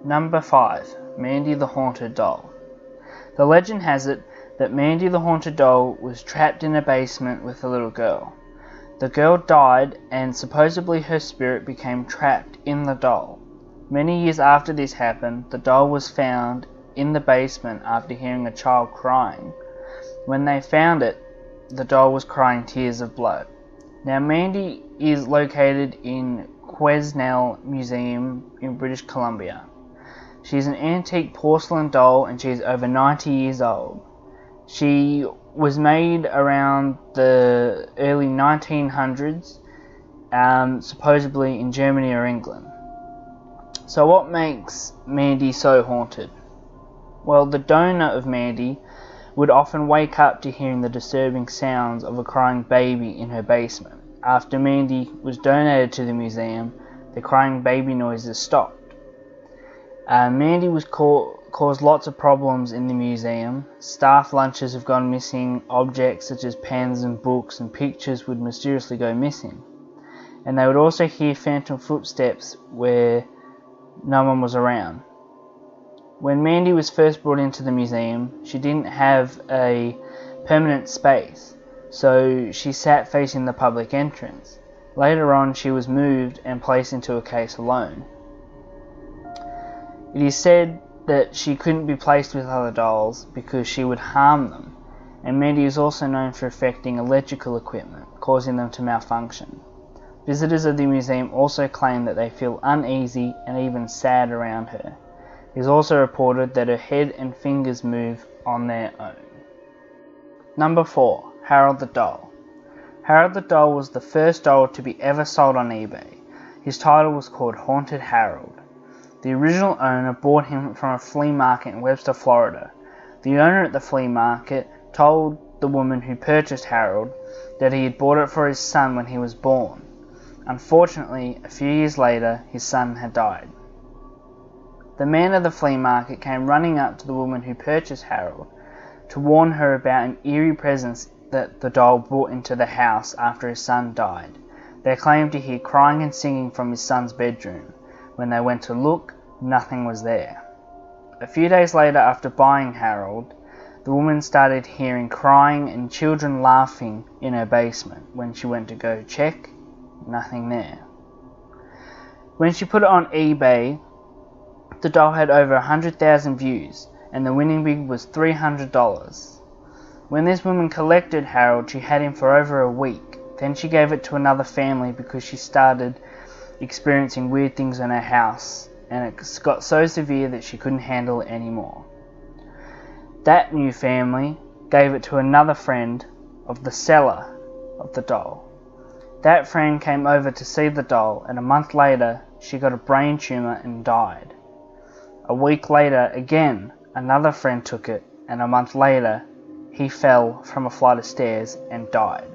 Number 5. Mandy the Haunted Doll. The legend has it that Mandy the Haunted Doll was trapped in a basement with a little girl. The girl died, and supposedly her spirit became trapped in the doll. Many years after this happened, the doll was found in the basement after hearing a child crying. When they found it, the doll was crying tears of blood. Now, Mandy is located in Quesnel Museum in British Columbia. She's an antique porcelain doll, and she's over 90 years old. She was made around the early 1900s, supposedly in Germany or England. So what makes Mandy so haunted? Well, the donor of Mandy would often wake up to hearing the disturbing sounds of a crying baby in her basement. After Mandy was donated to the museum, the crying baby noises stopped. Mandy was caused lots of problems in the museum. Staff lunches have gone missing, objects such as pens and books and pictures would mysteriously go missing. And they would also hear phantom footsteps where no one was around. When Mandy was first brought into the museum, she didn't have a permanent space, so she sat facing the public entrance. Later on, she was moved and placed into a case alone. It is said that she couldn't be placed with other dolls because she would harm them, and Mandy is also known for affecting electrical equipment, causing them to malfunction. Visitors of the museum also claim that they feel uneasy and even sad around her. It is also reported that her head and fingers move on their own. Number 4. Harold the Doll. Harold the Doll was the first doll to be ever sold on eBay. His title was called Haunted Harold. The original owner bought him from a flea market in Webster, Florida. The owner at the flea market told the woman who purchased Harold that he had bought it for his son when he was born. Unfortunately, a few years later, his son had died. The man of the flea market came running up to the woman who purchased Harold to warn her about an eerie presence that the doll brought into the house after his son died. They claimed to hear crying and singing from his son's bedroom. When they went to look, nothing was there. A few days later, after buying Harold, the woman started hearing crying and children laughing in her basement. When she went to go check, nothing there. When she put it on eBay, the doll had over 100,000 views, and the winning bid was $300. When this woman collected Harold, she had him for over a week. Then she gave it to another family because she started experiencing weird things in her house, and it got so severe that she couldn't handle it anymore. That new family gave it to another friend of the seller of the doll. That friend came over to see the doll, and a month later she got a brain tumor and died. A week later, again, another friend took it, and a month later he fell from a flight of stairs and died.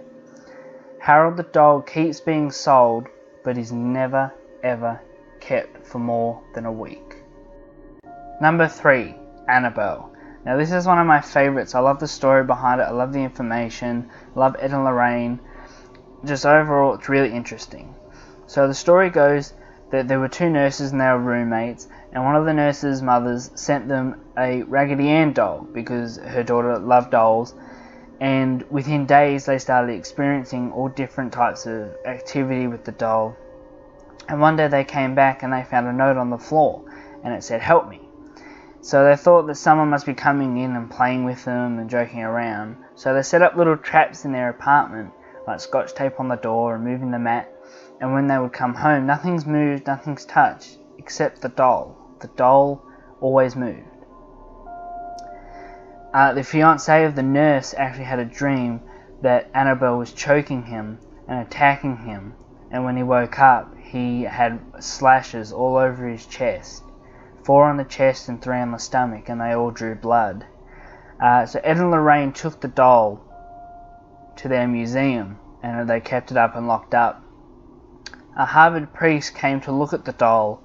Harold the doll keeps being sold, but is never ever kept for more than a week. Number 3. Annabelle. Now this is one of my favourites. I love the story behind it, I love the information, I love Ed and Lorraine. Just overall, it's really interesting. So the story goes that there were two nurses and they were roommates, and one of the nurses' mothers sent them a Raggedy Ann doll because her daughter loved dolls, and within days they started experiencing all different types of activity with the doll. And one day they came back and they found a note on the floor, and it said, "Help me." So they thought that someone must be coming in and playing with them and joking around. So they set up little traps in their apartment, like scotch tape on the door and moving the mat. And when they would come home, nothing's moved, nothing's touched, except the doll. The doll always moved. The fiancé of the nurse actually had a dream that Annabelle was choking him and attacking him. And when he woke up, he had slashes all over his chest. 4 on the chest and 3 on the stomach, and they all drew blood. So Ed and Lorraine took the doll to their museum, and they kept it up and locked up. A Harvard priest came to look at the doll,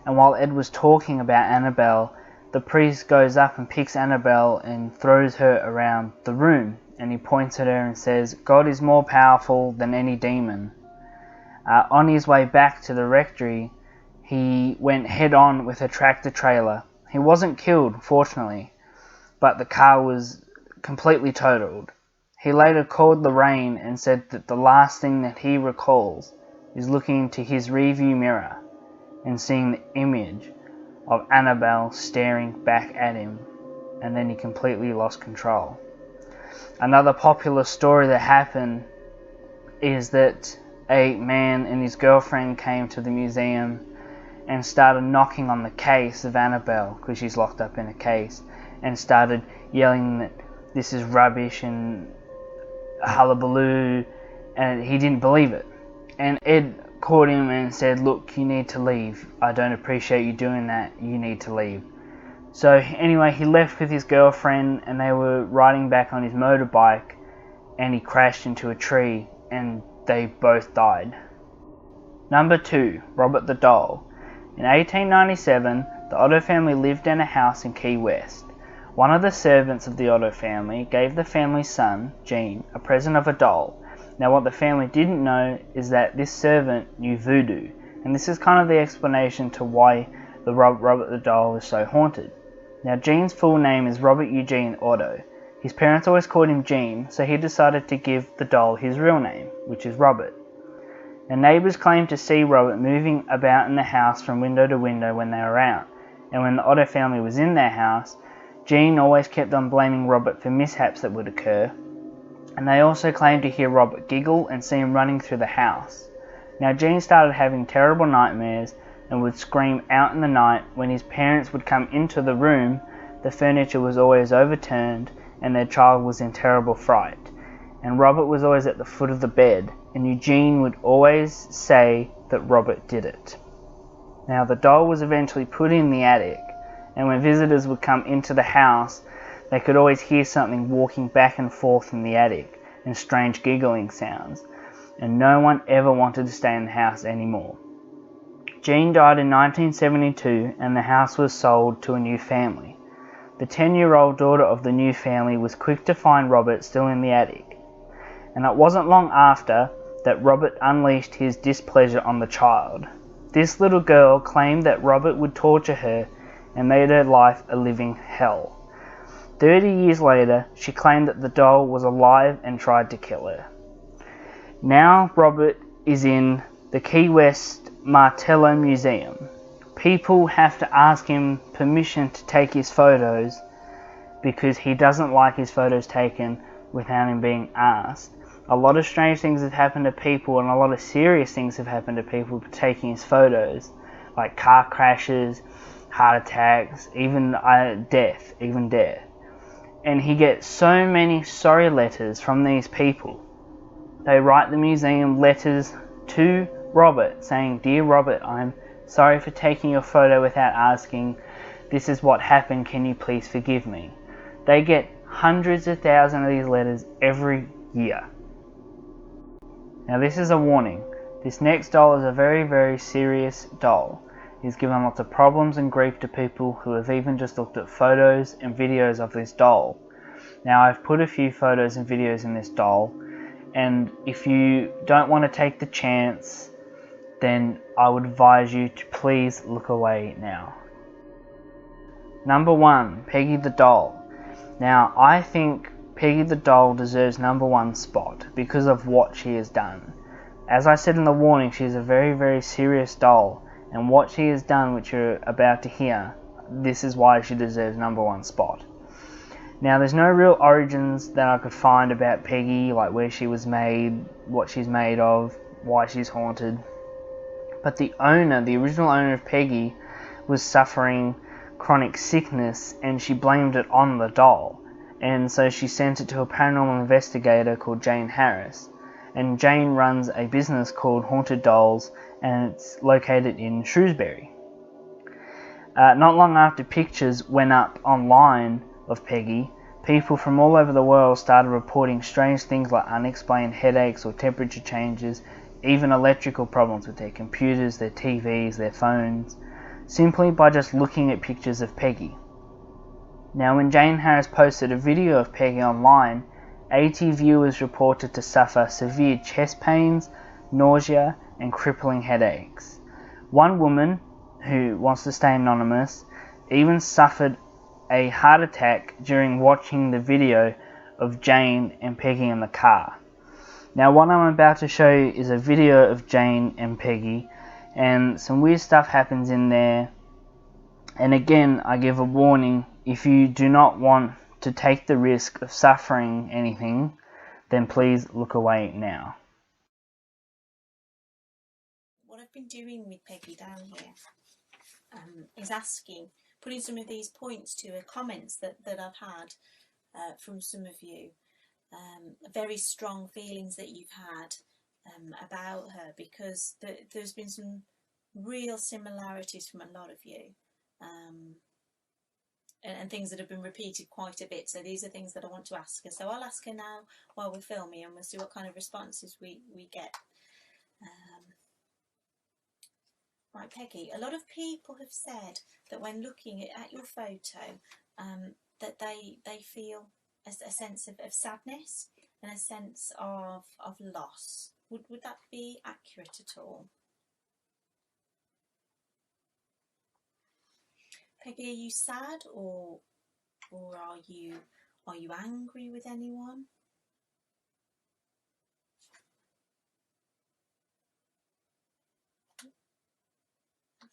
and while Ed was talking about Annabelle, the priest goes up and picks Annabelle and throws her around the room, and he points at her and says, "God is more powerful than any demon." On his way back to the rectory, he went head on with a tractor trailer. He wasn't killed, fortunately, but the car was completely totaled. He later called Lorraine and said that the last thing that he recalls is looking into his rearview mirror and seeing the image of Annabelle staring back at him, and then he completely lost control. Another popular story that happened is that a man and his girlfriend came to the museum and started knocking on the case of Annabelle, because she's locked up in a case, and started yelling that this is rubbish and hullabaloo, and he didn't believe it. And Ed caught him and said, "Look, you need to leave. I don't appreciate you doing that. You need to leave." So anyway, he left with his girlfriend, and they were riding back on his motorbike, and he crashed into a tree, and they both died. Number 2, Robert the Doll. In 1897, the Otto family lived in a house in Key West. One of the servants of the Otto family gave the family's son, Gene, a present of a doll. Now what the family didn't know is that this servant knew voodoo, and this is kind of the explanation to why the Robert the Doll is so haunted. Now Gene's full name is Robert Eugene Otto. His parents always called him Gene, so he decided to give the doll his real name, which is Robert. And neighbours claimed to see Robert moving about in the house from window to window when they were out, and when the Otto family was in their house, Gene always kept on blaming Robert for mishaps that would occur, and they also claimed to hear Robert giggle and see him running through the house. Now Gene started having terrible nightmares and would scream out in the night. When his parents would come into the room, the furniture was always overturned and their child was in terrible fright. And Robert was always at the foot of the bed, and Eugene would always say that Robert did it. Now the doll was eventually put in the attic, and when visitors would come into the house, they could always hear something walking back and forth in the attic, and strange giggling sounds, and no one ever wanted to stay in the house anymore. Gene died in 1972, and the house was sold to a new family. The 10-year-old daughter of the new family was quick to find Robert still in the attic, and it wasn't long after that Robert unleashed his displeasure on the child. This little girl claimed that Robert would torture her and made her life a living hell. 30 years later, she claimed that the doll was alive and tried to kill her. Now Robert is in the Key West Martello Museum. People have to ask him permission to take his photos because he doesn't like his photos taken without him being asked. A lot of strange things have happened to people, and a lot of serious things have happened to people taking his photos, like car crashes, heart attacks, even death. And he gets so many sorry letters from these people. They write the museum letters to Robert saying, "Dear Robert, I'm sorry for taking your photo without asking. This is what happened. Can you please forgive me?" They get hundreds of thousands of these letters every year. Now this is a warning. This next doll is a very, very serious doll. He's given lots of problems and grief to people who have even just looked at photos and videos of this doll. Now I've put a few photos and videos in this doll, and if you don't want to take the chance, then I would advise you to please look away now. Number 1, Peggy the Doll. Now I think Peggy the Doll deserves number 1 spot because of what she has done. As I said in the warning, she is a very, very serious doll, and what she has done, which you're about to hear, this is why she deserves number 1 spot. Now there's no real origins that I could find about Peggy, like where she was made, what she's made of, why she's haunted. But the original owner of Peggy, was suffering chronic sickness, and she blamed it on the doll. And so she sent it to a paranormal investigator called Jane Harris. And Jane runs a business called Haunted Dolls, and it's located in Shrewsbury. Not long after pictures went up online of Peggy, people from all over the world started reporting strange things like unexplained headaches or temperature changes, even electrical problems with their computers, their TVs, their phones, simply by just looking at pictures of Peggy. Now when Jane Harris posted a video of Peggy online, 80 viewers reported to suffer severe chest pains, nausea, and crippling headaches. One woman who wants to stay anonymous, even suffered a heart attack during watching the video of Jane and Peggy in the car. Now what I'm about to show you is a video of Jane and Peggy, and some weird stuff happens in there. And again, I give a warning, if you do not want to take the risk of suffering anything, then please look away now. What I've been doing with Peggy down here is putting some of these points to comments that I've had from some of you, very strong feelings that you've had about her, because there's been some real similarities from a lot of you, and things that have been repeated quite a bit. So these are things that I want to ask her. So I'll ask her now while we're filming, and we'll see what kind of responses we get. Right, Peggy, a lot of people have said that when looking at your photo, that they feel a sense of sadness and a sense of loss. Would that be accurate at all? Peggy, are you sad, or are you angry with anyone?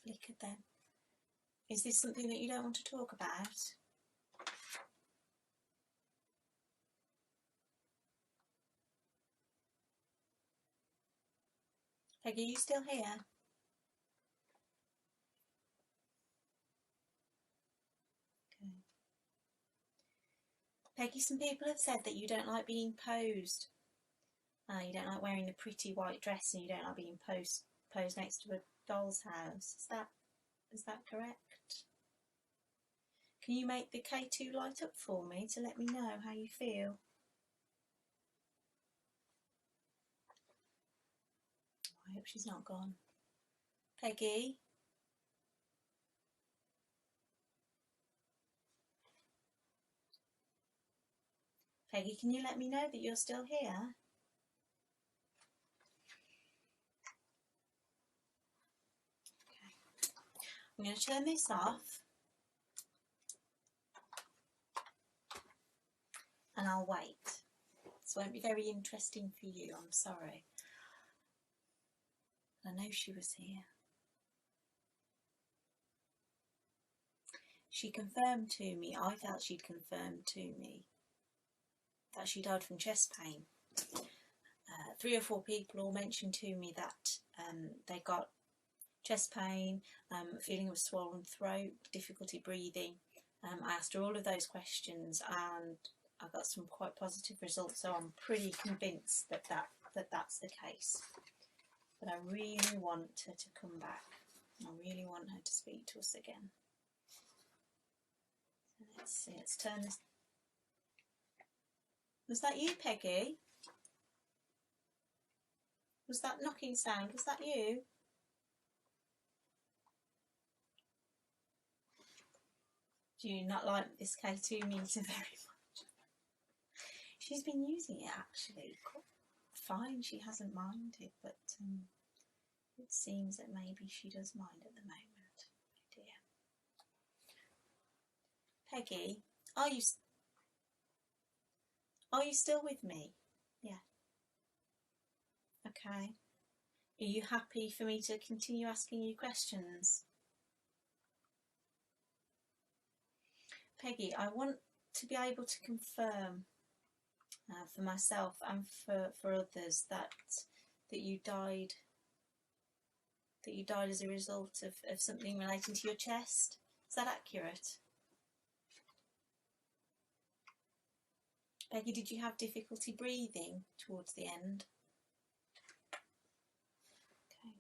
Flickered then. Is this something that you don't want to talk about? Peggy, are you still here? Okay. Peggy, some people have said that you don't like being posed. You don't like wearing a pretty white dress, and you don't like being posed next to a doll's house. Is that correct? Can you make the K2 light up for me to let me know how you feel? I hope she's not gone. Peggy? Peggy, can you let me know that you're still here? Okay. I'm going to turn this off, and I'll wait. This won't be very interesting for you, I'm sorry. I know she was here. She confirmed to me, I felt she'd confirmed to me, that she died from chest pain. 3 or 4 people all mentioned to me that they got chest pain, feeling of a swollen throat, difficulty breathing. I asked her all of those questions, and I got some quite positive results, so I'm pretty convinced that that's the case. But I really want her to come back. I really want her to speak to us again. So let's see, let's turn this. Was that you, Peggy? Was that knocking sound? Was that you? Do you not like this K2 meter very much? She's been using it actually fine. She hasn't minded, but it seems that maybe she does mind at the moment. Oh dear. Peggy, are you still with me? Yeah. Okay. Are you happy for me to continue asking you questions? Peggy, I want to be able to confirm for myself and for others that you died as a result of something relating to your chest. Is that accurate? Peggy, did you have difficulty breathing towards the end? Okay.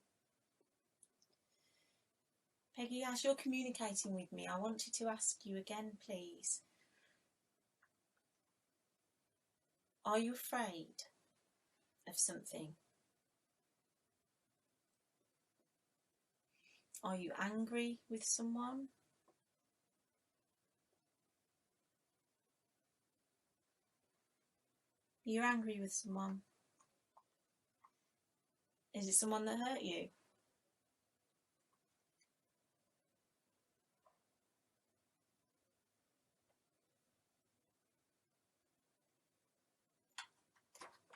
Peggy, as you're communicating with me, I wanted to ask you again, please. Are you afraid of something? Are you angry with someone? You're angry with someone. Is it someone that hurt you?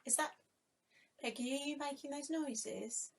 Is that... Peggy, are you making those noises?